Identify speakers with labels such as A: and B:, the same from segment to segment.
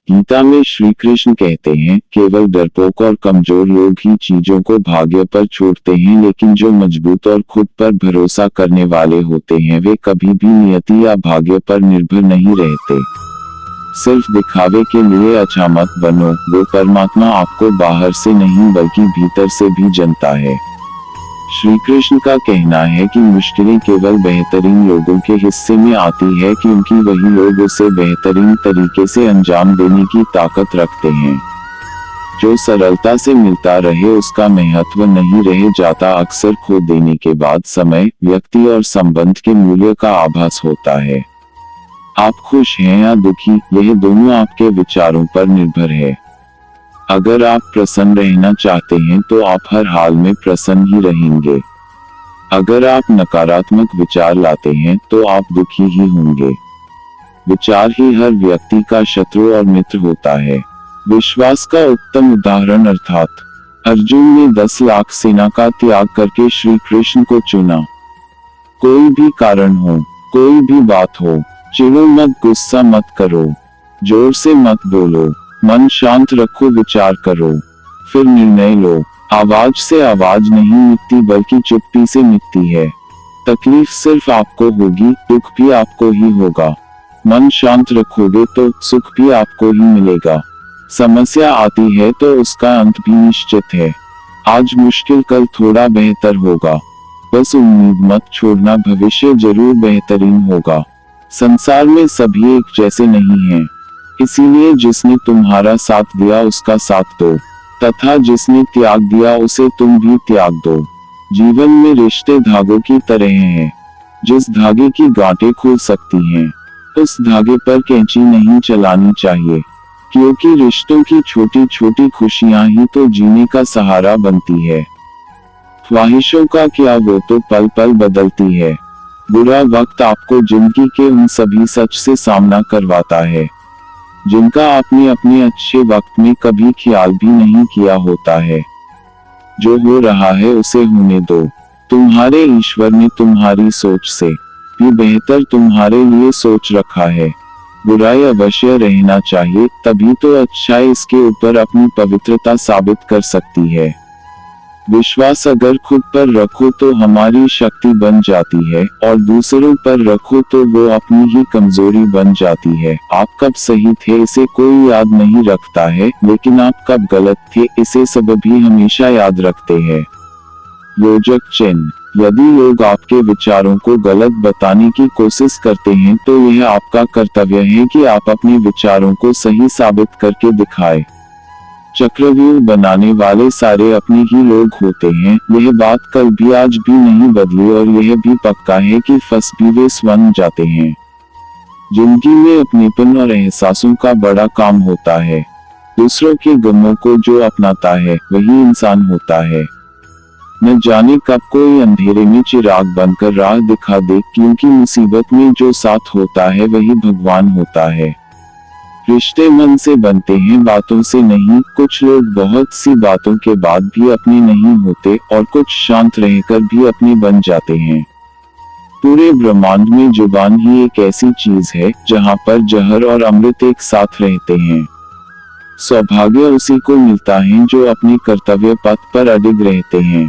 A: गीता में श्री कृष्ण कहते हैं, केवल डरपोक और कमजोर लोग ही चीजों को भाग्य पर छोड़ते हैं, लेकिन जो मजबूत और खुद पर भरोसा करने वाले होते हैं वे कभी भी नियति या भाग्य पर निर्भर नहीं रहते। सिर्फ दिखावे के लिए अच्छा मत बनो, वो परमात्मा आपको बाहर से नहीं बल्कि भीतर से भी जानता है। श्री कृष्ण का कहना है कि मुश्किलें केवल बेहतरीन लोगों के हिस्से में आती है, क्योंकि वही लोग उसे बेहतरीन तरीके से अंजाम देने की ताकत रखते हैं। जो सरलता से मिलता रहे उसका महत्व नहीं रह जाता। अक्सर खो देने के बाद समय, व्यक्ति और संबंध के मूल्य का आभास होता है। आप खुश हैं या दुखी, यह दोनों आपके विचारों पर निर्भर है। अगर आप प्रसन्न रहना चाहते हैं तो आप हर हाल में प्रसन्न ही रहेंगे। अगर आप नकारात्मक विचार लाते हैं तो आप दुखी ही होंगे। विचार ही हर व्यक्ति का शत्रु और मित्र होता है। विश्वास का उत्तम उदाहरण अर्थात अर्जुन ने 10 लाख सेना का त्याग करके श्री कृष्ण को चुना। कोई भी कारण हो, कोई भी बात हो, चिढ़ो मत, गुस्सा मत करो, जोर से मत बोलो, मन शांत रखो, विचार करो, फिर निर्णय लो। आवाज से आवाज नहीं मिटती बल्कि चुप्पी से मिटती है। तकलीफ सिर्फ आपको होगी, दुख भी आपको ही होगा। मन शांत रखोगे तो सुख भी आपको ही मिलेगा। समस्या आती है तो उसका अंत भी निश्चित है। आज मुश्किल, कल थोड़ा बेहतर होगा। बस उम्मीद मत छोड़ना, भविष्य जरूर बेहतरीन होगा। संसार में सभी एक जैसे नहीं हैं, इसीलिए जिसने तुम्हारा साथ दिया उसका साथ दो, तथा जिसने त्याग दिया उसे तुम भी त्याग दो। जीवन में रिश्ते धागों की तरह हैं। जिस धागे की गांठें खुल सकती हैं, उस धागे पर कैंची नहीं चलानी चाहिए, क्योंकि रिश्तों की छोटी छोटी खुशियां ही तो जीने का सहारा बनती है। ख्वाहिशों का क्या, वो तो पल पल बदलती है। बुरा वक्त आपको जिंदगी के उन सभी सच से सामना करवाता है जिनका आपने अपने अच्छे वक्त में कभी ख्याल भी नहीं किया होता है। जो हो रहा है उसे होने दो। तुम्हारे ईश्वर ने तुम्हारी सोच से भी बेहतर तुम्हारे लिए सोच रखा है। बुराई अवश्य रहना चाहिए, तभी तो अच्छाई इसके ऊपर अपनी पवित्रता साबित कर सकती है। विश्वास अगर खुद पर रखो तो हमारी शक्ति बन जाती है, और दूसरों पर रखो तो वो अपनी ही कमजोरी बन जाती है। आप कब सही थे इसे कोई याद नहीं रखता है, लेकिन आप कब गलत थे इसे सब भी हमेशा याद रखते हैं। योजक चिन्ह: यदि लोग आपके विचारों को गलत बताने की कोशिश करते हैं तो यह आपका कर्तव्य है कि आप अपने विचारों को सही साबित करके दिखाएं। चक्रव्यूह बनाने वाले सारे अपने ही लोग होते हैं, यह बात कल भी आज भी नहीं बदली, और यह भी पक्का है कि फंस भी वे स्वयं जाते हैं। जिंदगी में अपनेपन और एहसासों का बड़ा काम होता है। दूसरों के गमों को जो अपनाता है वही इंसान होता है। न जाने कब कोई अंधेरे में चिराग बनकर राह दिखा दे, क्योंकि मुसीबत में जो साथ होता है वही भगवान होता है। रिश्ते मन से बनते हैं, बातों से नहीं। कुछ लोग बहुत सी बातों के बाद भी अपने नहीं होते, और कुछ शांत रहकर भी अपने बन जाते हैं। पूरे ब्रह्मांड में जुबान ही एक ऐसी चीज है जहां पर जहर और अमृत एक साथ रहते हैं। सौभाग्य उसी को मिलता है जो अपने कर्तव्य पथ पर अडिग रहते हैं।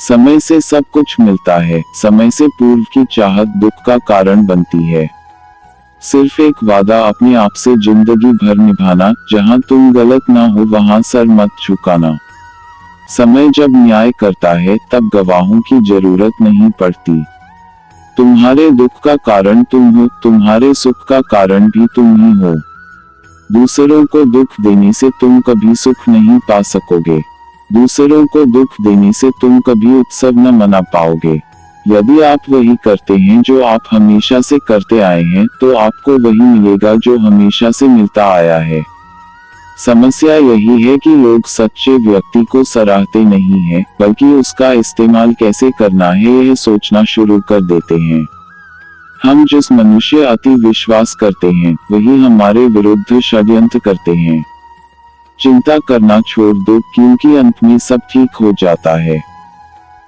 A: समय से सब कुछ मिलता है, समय से पूर्व की चाहत दुख का कारण बनती है। सिर्फ एक वादा अपने आप से जिंदगी भर निभाना, जहां तुम गलत ना हो वहां सर मत झुकाना। समय जब न्याय करता है तब गवाहों की जरूरत नहीं पड़ती। तुम्हारे दुख का कारण तुम हो, तुम्हारे सुख का कारण भी तुम ही हो। दूसरों को दुख देने से तुम कभी सुख नहीं पा सकोगे। दूसरों को दुख देने से तुम कभी उत्सव न मना पाओगे। यदि आप वही करते हैं जो आप हमेशा से करते आए हैं, तो आपको वही मिलेगा जो हमेशा से मिलता आया है। समस्या यही है कि लोग सच्चे व्यक्ति को सराहते नहीं हैं, बल्कि उसका इस्तेमाल कैसे करना है यह सोचना शुरू कर देते हैं। हम जिस मनुष्य अति विश्वास करते हैं वही हमारे विरुद्ध षड्यंत्र करते हैं। चिंता करना छोड़ दो, क्योंकि अंत में सब ठीक हो जाता है।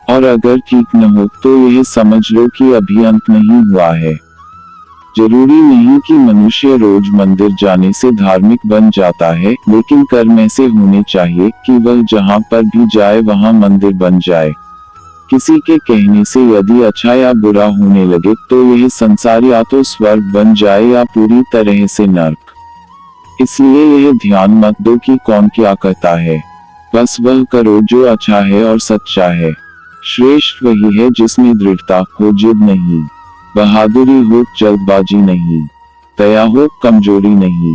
A: और अगर ठीक न हो तो यह समझ लो कि अभी अंत नहीं हुआ है। जरूरी नहीं कि मनुष्य रोज मंदिर जाने से धार्मिक बन जाता है, लेकिन कर्म ऐसे होने चाहिए कि वह जहाँ पर भी जाए वहाँ मंदिर बन जाए। किसी के कहने से यदि अच्छा या बुरा होने लगे तो यह संसार या तो स्वर्ग बन जाए या पूरी तरह से नर्क। इसलिए यह ध्यान मत दो कि कौन क्या कहता है, बस वह करो जो अच्छा है और सच्चा है। श्रेष्ठ वही है जिसमें दृढ़ता हो, जिद नहीं, बहादुरी हो, जल्दबाजी नहीं, दया हो, कमजोरी नहीं।